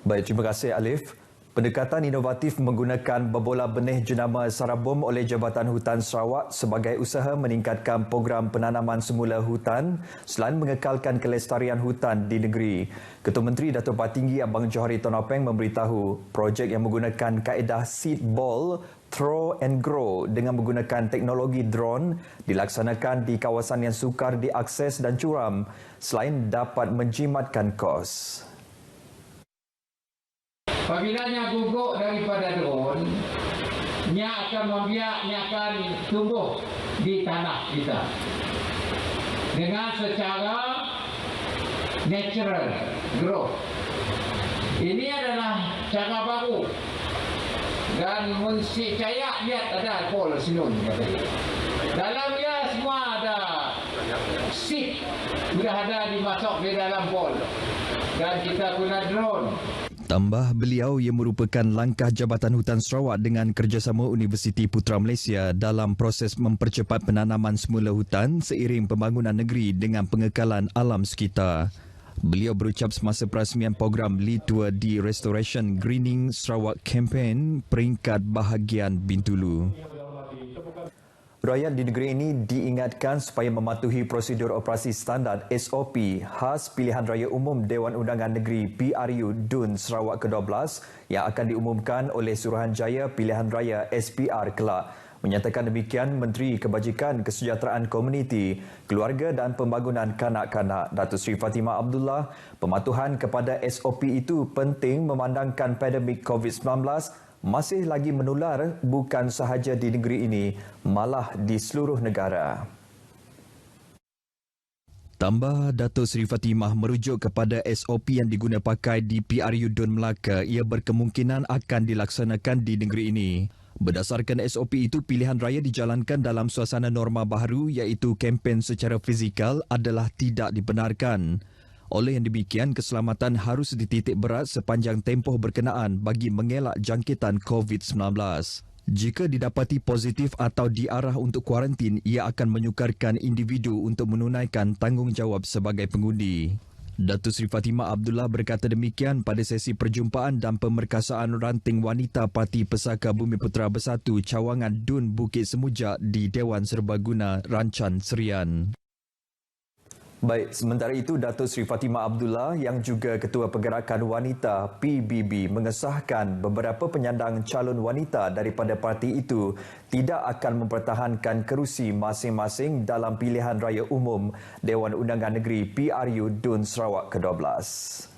Baik, terima kasih Alif. Pendekatan inovatif menggunakan berbola benih jenama Sarabom oleh Jabatan Hutan Sarawak sebagai usaha meningkatkan program penanaman semula hutan selain mengekalkan kelestarian hutan di negeri. Ketua Menteri Datuk Patinggi Abang Johari Tan Openg memberitahu projek yang menggunakan kaedah seed ball, throw and grow dengan menggunakan teknologi drone dilaksanakan di kawasan yang sukar diakses dan curam selain dapat menjimatkan kos. Apabila guguk daripada drone, nya akan tumbuh di tanah kita dengan secara natural growth. Ini adalah cara baru dan mesti cayak lihat ada pol sinun katanya. Dalam dia semua ada seed sudah ada dimasuk di dalam pol dan kita guna drone. Tambah beliau, ia merupakan langkah Jabatan Hutan Sarawak dengan kerjasama Universiti Putra Malaysia dalam proses mempercepat penanaman semula hutan seiring pembangunan negeri dengan pengekalan alam sekitar. Beliau berucap semasa perasmian program Lead to the Restoration Greening Sarawak Campaign peringkat bahagian Bintulu. Rakyat di negeri ini diingatkan supaya mematuhi prosedur operasi standard SOP khas Pilihan Raya Umum Dewan Undangan Negeri PRU DUN Sarawak ke-12 yang akan diumumkan oleh Suruhanjaya Pilihan Raya SPR kelak. Menyatakan demikian Menteri Kebajikan Kesejahteraan Komuniti, Keluarga dan Pembangunan Kanak-Kanak Datuk Seri Fatimah Abdullah, pematuhan kepada SOP itu penting memandangkan pandemik COVID-19 masih lagi menular bukan sahaja di negeri ini, malah di seluruh negara. Tambah Datuk Seri Fatimah merujuk kepada SOP yang diguna pakai di PRU DUN Melaka, ia berkemungkinan akan dilaksanakan di negeri ini. Berdasarkan SOP itu, pilihan raya dijalankan dalam suasana norma baharu iaitu kempen secara fizikal adalah tidak dibenarkan. Oleh yang demikian, keselamatan harus dititik berat sepanjang tempoh berkenaan bagi mengelak jangkitan COVID-19. Jika didapati positif atau diarah untuk kuarantin, ia akan menyukarkan individu untuk menunaikan tanggungjawab sebagai pengundi. Datuk Seri Fatimah Abdullah berkata demikian pada sesi perjumpaan dan pemerkasaan ranting wanita Parti Pesaka Bumiputera Bersatu Cawangan DUN Bukit Semujak di Dewan Serbaguna Rancan Serian. Baik, sementara itu Datuk Seri Fatimah Abdullah yang juga Ketua Pergerakan Wanita PBB mengesahkan beberapa penyandang calon wanita daripada parti itu tidak akan mempertahankan kerusi masing-masing dalam pilihan raya umum Dewan Undangan Negeri PRU DUN Sarawak ke-12.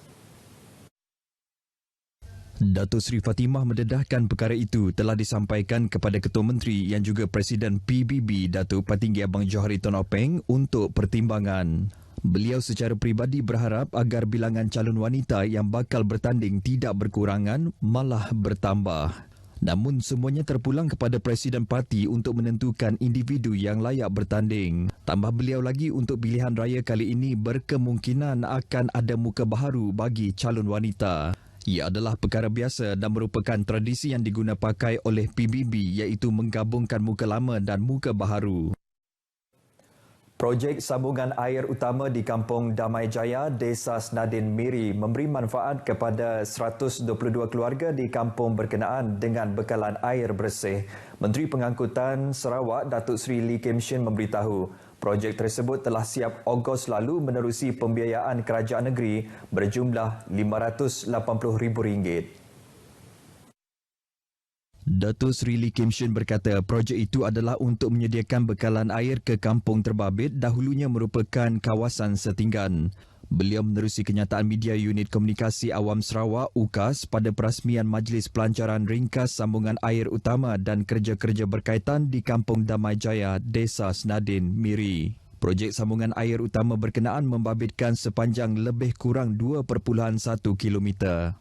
Datuk Seri Fatimah mendedahkan perkara itu telah disampaikan kepada Ketua Menteri yang juga Presiden PBB Datuk Patinggi Abang Johari Tan Openg untuk pertimbangan. Beliau secara peribadi berharap agar bilangan calon wanita yang bakal bertanding tidak berkurangan, malah bertambah. Namun semuanya terpulang kepada Presiden Parti untuk menentukan individu yang layak bertanding. Tambah beliau lagi, untuk pilihan raya kali ini berkemungkinan akan ada muka baharu bagi calon wanita. Ia adalah perkara biasa dan merupakan tradisi yang diguna pakai oleh PBB iaitu menggabungkan muka lama dan muka baharu. Projek sambungan air utama di Kampung Damai Jaya, Desa Senadin Miri memberi manfaat kepada 122 keluarga di kampung berkenaan dengan bekalan air bersih. Menteri Pengangkutan Sarawak Datuk Seri Lee Kim Shin memberitahu projek tersebut telah siap Ogos lalu menerusi pembiayaan kerajaan negeri berjumlah RM580,000. Datuk Seri Lee Kim Shin berkata projek itu adalah untuk menyediakan bekalan air ke kampung terbabit, dahulunya merupakan kawasan setinggan. Beliau menerusi kenyataan media Unit Komunikasi Awam Sarawak UKAS pada perasmian Majlis Pelancaran Ringkas Sambungan Air Utama dan kerja-kerja berkaitan di Kampung Damai Jaya, Desa Senadin Miri. Projek sambungan air utama berkenaan membabitkan sepanjang lebih kurang 2.1 kilometer.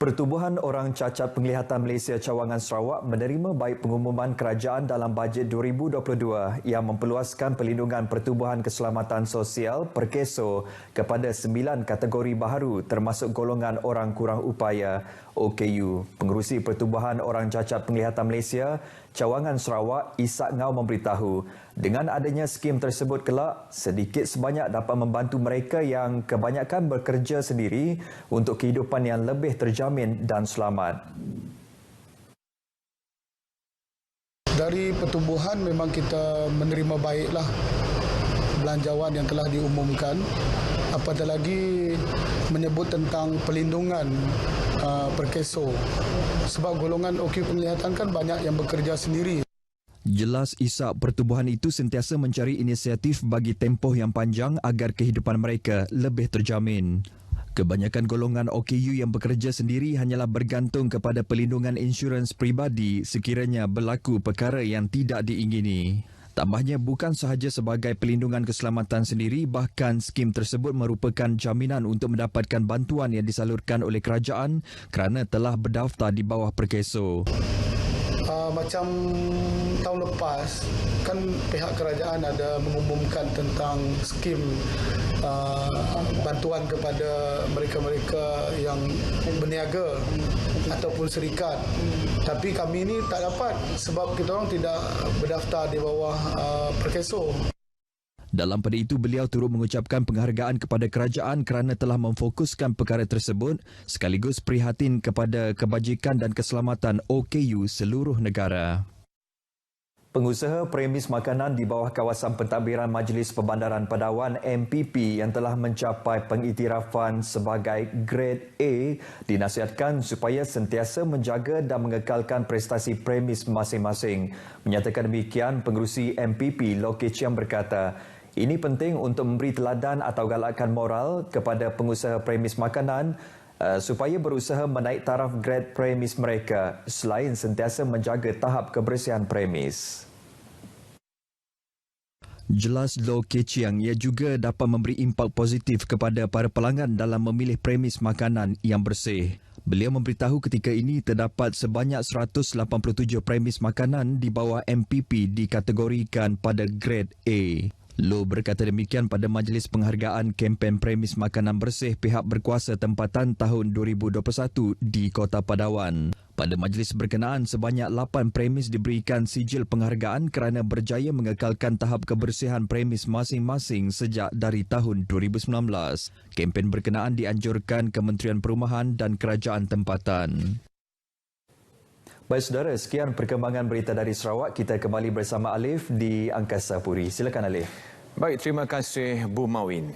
Pertubuhan Orang Cacat Penglihatan Malaysia Cawangan Sarawak menerima baik pengumuman kerajaan dalam bajet 2022 yang memperluaskan pelindungan pertubuhan keselamatan sosial perkeso kepada 9 kategori baharu termasuk golongan orang kurang upaya OKU. Pengerusi Pertubuhan Orang Cacat Penglihatan Malaysia, Cawangan Sarawak, Isak Ngau memberitahu, dengan adanya skim tersebut kelak, sedikit sebanyak dapat membantu mereka yang kebanyakan bekerja sendiri untuk kehidupan yang lebih terjamin dan selamat. Dari pertubuhan memang kita menerima baiklah belanjawan yang telah diumumkan, apatah lagi menyebut tentang pelindungan perkeso. Sebab golongan OKU penglihatan kan banyak yang bekerja sendiri. Jelas Isak pertubuhan itu sentiasa mencari inisiatif bagi tempoh yang panjang agar kehidupan mereka lebih terjamin. Kebanyakan golongan OKU yang bekerja sendiri hanyalah bergantung kepada pelindungan insurans peribadi sekiranya berlaku perkara yang tidak diingini. Tambahnya, bukan sahaja sebagai pelindungan keselamatan sendiri, bahkan skim tersebut merupakan jaminan untuk mendapatkan bantuan yang disalurkan oleh kerajaan kerana telah berdaftar di bawah Perkeso. Macam tahun lepas, kan pihak kerajaan ada mengumumkan tentang skim bantuan kepada mereka-mereka yang berniaga ataupun syarikat. Tapi kami ini tak dapat sebab kita orang tidak berdaftar di bawah Perkeso. Dalam pada itu, beliau turut mengucapkan penghargaan kepada kerajaan kerana telah memfokuskan perkara tersebut sekaligus prihatin kepada kebajikan dan keselamatan OKU seluruh negara. Pengusaha premis makanan di bawah kawasan pentadbiran Majlis Perbandaran Padawan MPP yang telah mencapai pengiktirafan sebagai Grade A dinasihatkan supaya sentiasa menjaga dan mengekalkan prestasi premis masing-masing. Menyatakan demikian, Pengerusi MPP Loke Chiang berkata, ini penting untuk memberi teladan atau galakan moral kepada pengusaha premis makanan supaya berusaha menaik taraf grade premis mereka selain sentiasa menjaga tahap kebersihan premis. Jelas Loke Chiang, ia juga dapat memberi impak positif kepada para pelanggan dalam memilih premis makanan yang bersih. Beliau memberitahu ketika ini terdapat sebanyak 187 premis makanan di bawah MPP dikategorikan pada grade A. Loh berkata demikian pada Majlis Penghargaan Kempen Premis Makanan Bersih pihak berkuasa tempatan tahun 2021 di Kota Padawan. Pada majlis berkenaan, sebanyak 8 premis diberikan sijil penghargaan kerana berjaya mengekalkan tahap kebersihan premis masing-masing sejak dari tahun 2019. Kempen berkenaan dianjurkan Kementerian Perumahan dan Kerajaan Tempatan. Baik saudara, sekian perkembangan berita dari Sarawak. Kita kembali bersama Alif di Angkasa Puri. Silakan Alif. Baik, terima kasih Bu Mawin.